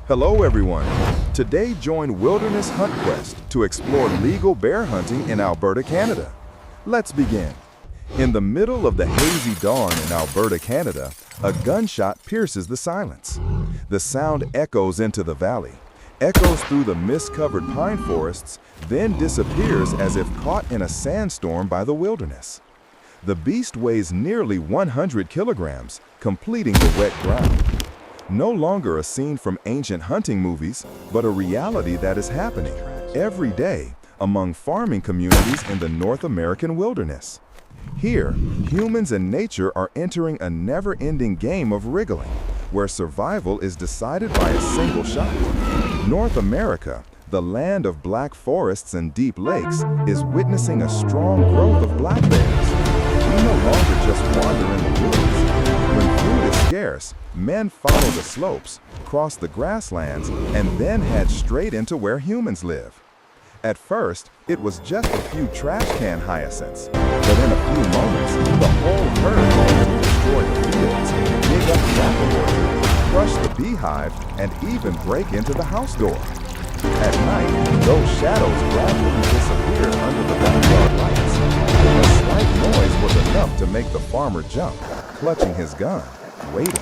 Hello everyone. Today join Wilderness Hunt Quest to explore legal bear hunting in Alberta, Canada. Let's begin. In the middle of the hazy dawn in Alberta, Canada, a gunshot pierces the silence. The sound echoes into the valley, echoes through the mist-covered pine forests, then disappears as if caught in a sandstorm by the wilderness. The beast weighs nearly 100 kilograms, completing the wet ground. No longer a scene from ancient hunting movies, but a reality that is happening every day among farming communities in the North American wilderness. Here, humans and nature are entering a never-ending game of wriggling, where survival is decided by a single shot. North America, the land of black forests and deep lakes, is witnessing a strong growth of black bears. We no longer just wander in the woods. When food is scarce, men follow the slopes, cross the grasslands, and then head straight into where humans live. At first, it was just a few trash can hyacinths, but in a few moments, the whole herd began to destroy the fields, dig up the apple orchard, crush the beehive, and even break into the house door. At night, those shadows gradually disappeared under the backyard lights. A slight noise was enough to make the farmer jump, clutching his gun, waiting.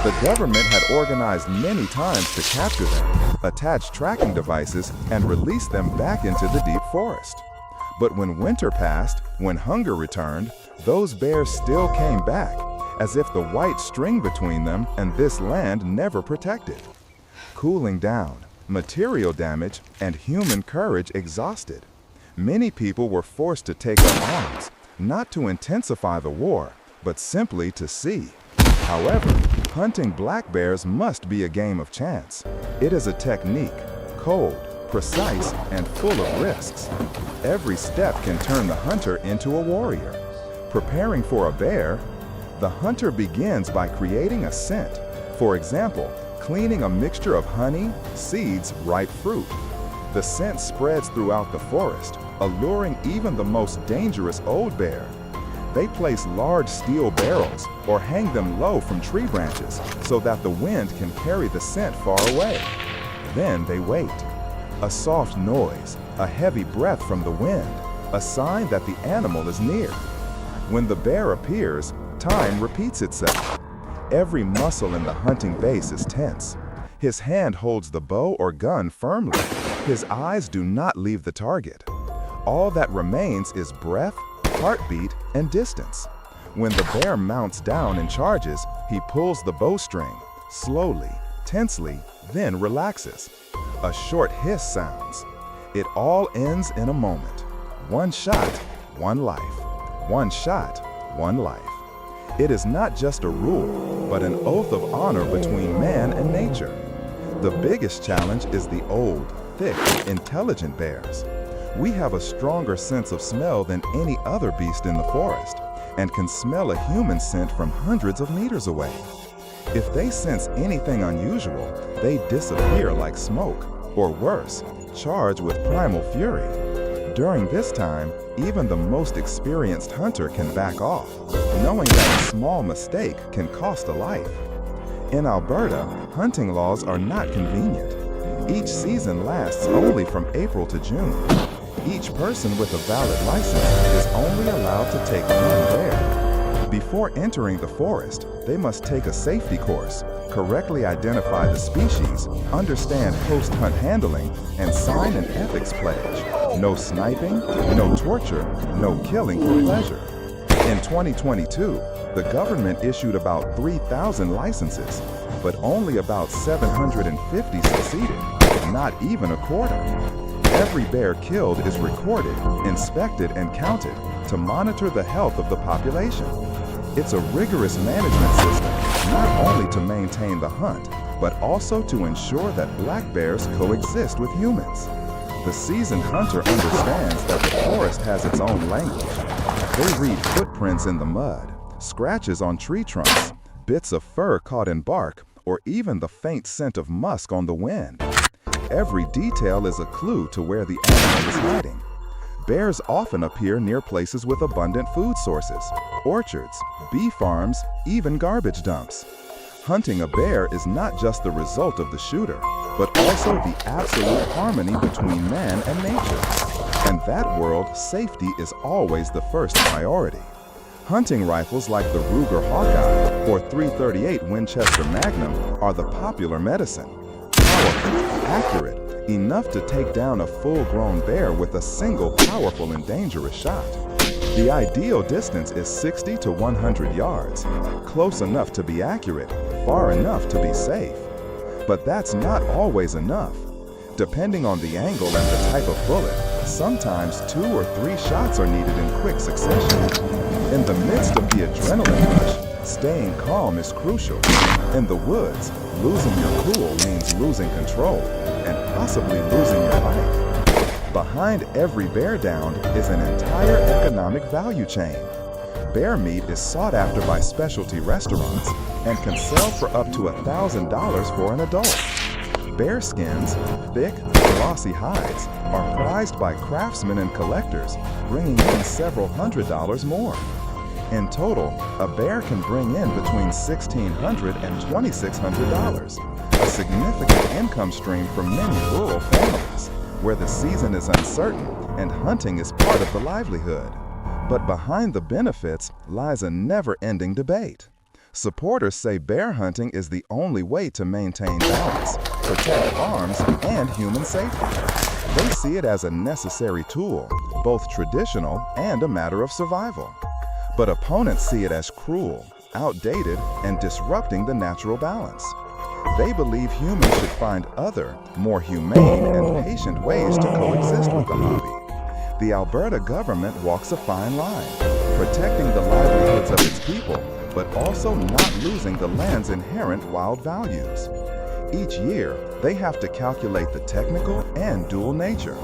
The government had organized many times to capture them, attach tracking devices, and release them back into the deep forest. But when winter passed, when hunger returned, those bears still came back, as if the white string between them and this land never protected. Cooling down, material damage, and human courage exhausted, many people were forced to take up arms, not to intensify the war, but simply to see. However, hunting black bears must be a game of chance. It is a technique, cold, precise, and full of risks. Every step can turn the hunter into a warrior. Preparing for a bear, the hunter begins by creating a scent. For example, cleaning a mixture of honey, seeds, ripe fruit. The scent spreads throughout the forest, alluring even the most dangerous old bear. They place large steel barrels or hang them low from tree branches so that the wind can carry the scent far away. Then they wait. A soft noise, a heavy breath from the wind, a sign that the animal is near. When the bear appears, time repeats itself. Every muscle in the hunting base is tense. His hand holds the bow or gun firmly. His eyes do not leave the target. All that remains is breath, heartbeat, and distance. When the bear mounts down and charges, he pulls the bowstring, slowly, tensely, then relaxes. A short hiss sounds. It all ends in a moment. One shot, one life. One shot, one life. It is not just a rule, but an oath of honor between man and nature. The biggest challenge is the old, thick, intelligent bears. We have a stronger sense of smell than any other beast in the forest, and can smell a human scent from hundreds of meters away. If they sense anything unusual, they disappear like smoke, or worse, charge with primal fury. During this time, even the most experienced hunter can back off, knowing that a small mistake can cost a life. In Alberta, hunting laws are not convenient. Each season lasts only from April to June. Each person with a valid license is only allowed to take one bear. Before entering the forest, they must take a safety course, correctly identify the species, understand post-hunt handling, and sign an ethics pledge. No sniping, no torture, no killing for pleasure. In 2022, the government issued about 3,000 licenses, but only about 750 succeeded, not even a quarter. Every bear killed is recorded, inspected, and counted to monitor the health of the population. It's a rigorous management system, not only to maintain the hunt, but also to ensure that black bears coexist with humans. The seasoned hunter understands that the forest has its own language. They read footprints in the mud, scratches on tree trunks, bits of fur caught in bark, or even the faint scent of musk on the wind. Every detail is a clue to where the animal is hiding. Bears often appear near places with abundant food sources, orchards, bee farms, even garbage dumps. Hunting a bear is not just the result of the shooter, but also the absolute harmony between man and nature. In that world, safety is always the first priority. Hunting rifles like the Ruger Hawkeye or .338 Winchester Magnum are the popular medicine. Powerful, accurate, enough to take down a full-grown bear with a single powerful and dangerous shot. The ideal distance is 60 to 100 yards, close enough to be accurate, far enough to be safe. But that's not always enough. Depending on the angle and the type of bullet, sometimes 2 or 3 shots are needed in quick succession. In the midst of the adrenaline rush, staying calm is crucial. In the woods, losing your cool means losing control and possibly losing your life. Behind every bear down is an entire economic value chain. Bear meat is sought after by specialty restaurants and can sell for up to $1,000 for an adult. Bear skins, thick, glossy hides, are prized by craftsmen and collectors, bringing in several $100s more. In total, a bear can bring in between $1,600 and $2,600, a significant income stream for many rural families, where the season is uncertain and hunting is part of the livelihood. But behind the benefits lies a never-ending debate. Supporters say bear hunting is the only way to maintain balance, protect farms, and human safety. They see it as a necessary tool, both traditional and a matter of survival. But opponents see it as cruel, outdated, and disrupting the natural balance. They believe humans should find other, more humane and patient ways to coexist with the hobby. The Alberta government walks a fine line, protecting the livelihoods of its people, but also not losing the land's inherent wild values. Each year, they have to calculate the technical and dual nature,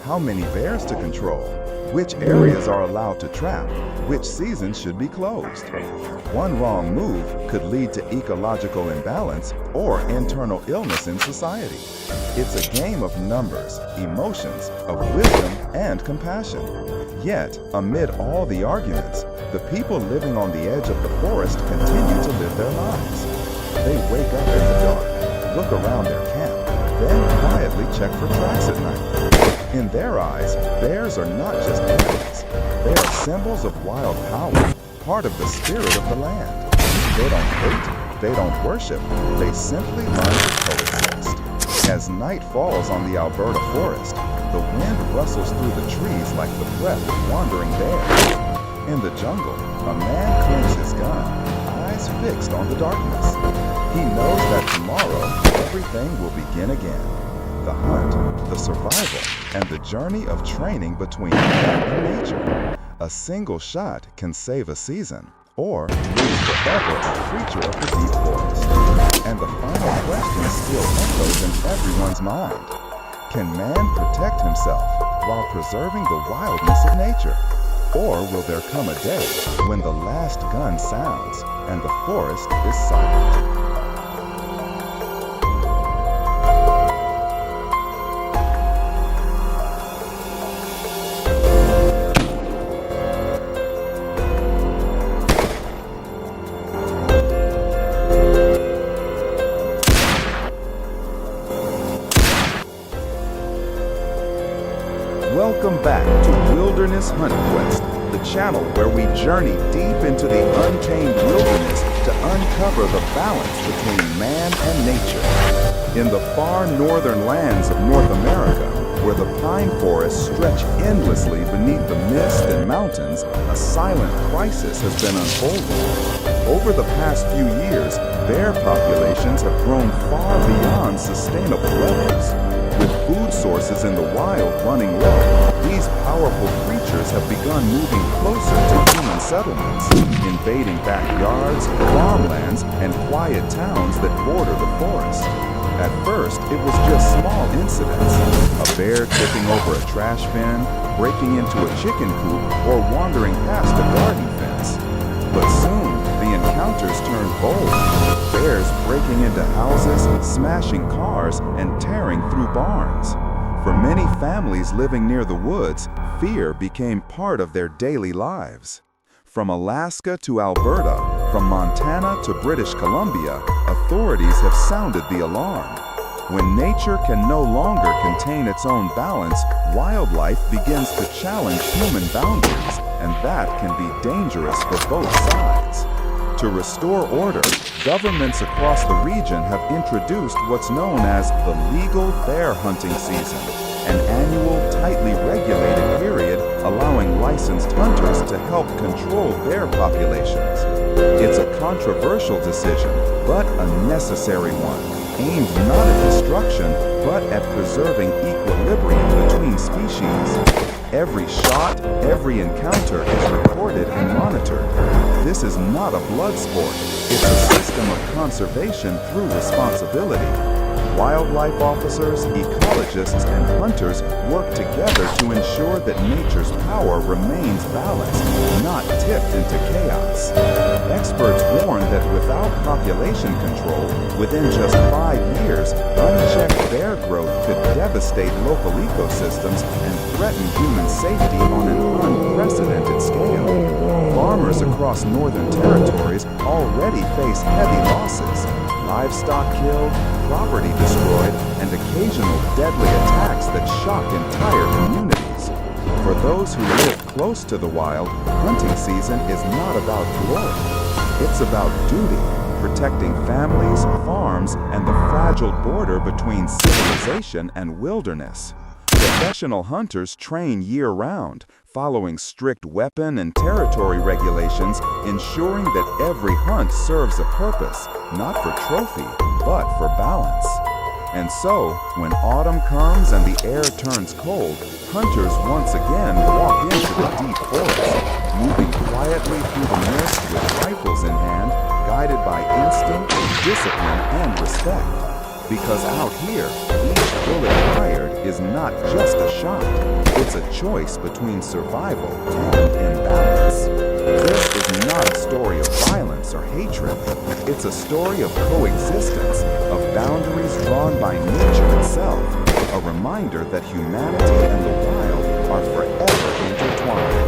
how many bears to control, which areas are allowed to trap, which seasons should be closed. One wrong move could lead to ecological imbalance or internal illness in society. It's a game of numbers, emotions, of wisdom and compassion. Yet, amid all the arguments, the people living on the edge of the forest continue to live their lives. They wake up in the dark, look around their camp, then quietly check for tracks at night. In their eyes, bears are not just animals. They are symbols of wild power, part of the spirit of the land. They don't hate, they don't worship, they simply learn to coexist. As night falls on the Alberta forest, the wind rustles through the trees like the breath of wandering bears. In the jungle, a man clings his gun, eyes fixed on the darkness. He knows that tomorrow, everything will begin again. The hunt, the survival, and the journey of training between man and nature. A single shot can save a season, or lose forever a creature of the deep forest. And the final question still echoes in everyone's mind. Can man protect himself while preserving the wildness of nature? Or will there come a day when the last gun sounds and the forest is silent? Welcome back to Wilderness Hunt Quest, the channel where we journey deep into the untamed wilderness to uncover the balance between man and nature. In the far northern lands of North America, where the pine forests stretch endlessly beneath the mist and mountains, a silent crisis has been unfolding. Over the past few years, bear populations have grown far beyond sustainable levels. With food sources in the wild running low, these powerful creatures have begun moving closer to human settlements, invading backyards, farmlands, and quiet towns that border the forest. At first, it was just small incidents, a bear tipping over a trash bin, breaking into a chicken coop, or wandering past a garden fence. But soon, the encounters turned bold. Bears breaking into houses, smashing cars, and tearing through barns. For many families living near the woods, fear became part of their daily lives. From Alaska to Alberta, from From Montana to British Columbia, authorities have sounded the alarm. When nature can no longer contain its own balance, wildlife begins to challenge human boundaries, and that can be dangerous for both sides. To restore order, governments across the region have introduced what's known as the legal bear hunting season, an annual, tightly regulated period allowing licensed hunters to help control bear populations. It's a controversial decision, but a necessary one, aimed not at destruction, but at preserving equilibrium between species. Every shot, every encounter is recorded and monitored. This is not a blood sport. It's a system of conservation through responsibility. Wildlife officers, ecologists, and hunters work together to ensure that nature's power remains balanced, not tipped into chaos. Experts warn that without population control, within just 5 years, unchecked bear growth could devastate local ecosystems and threaten human safety on an unprecedented scale. Farmers across northern territories already face heavy losses. Livestock killed, property destroyed, and occasional deadly attacks that shock entire communities. For those who live close to the wild, hunting season is not about glory. It's about duty, protecting families, farms, and the fragile border between civilization and wilderness. Professional hunters train year-round, following strict weapon and territory regulations, ensuring that every hunt serves a purpose, not for trophy, but for balance. And so, when autumn comes and the air turns cold, hunters once again walk into the deep forest, moving quietly through the mist with rifles in hand, guided by instinct, discipline, and respect. Because out here, each bullet fired is not just a shot. It's a choice between survival and imbalance. This is not a story of violence or hatred. It's a story of coexistence, of boundaries drawn by nature itself, a reminder that humanity and the wild are forever intertwined.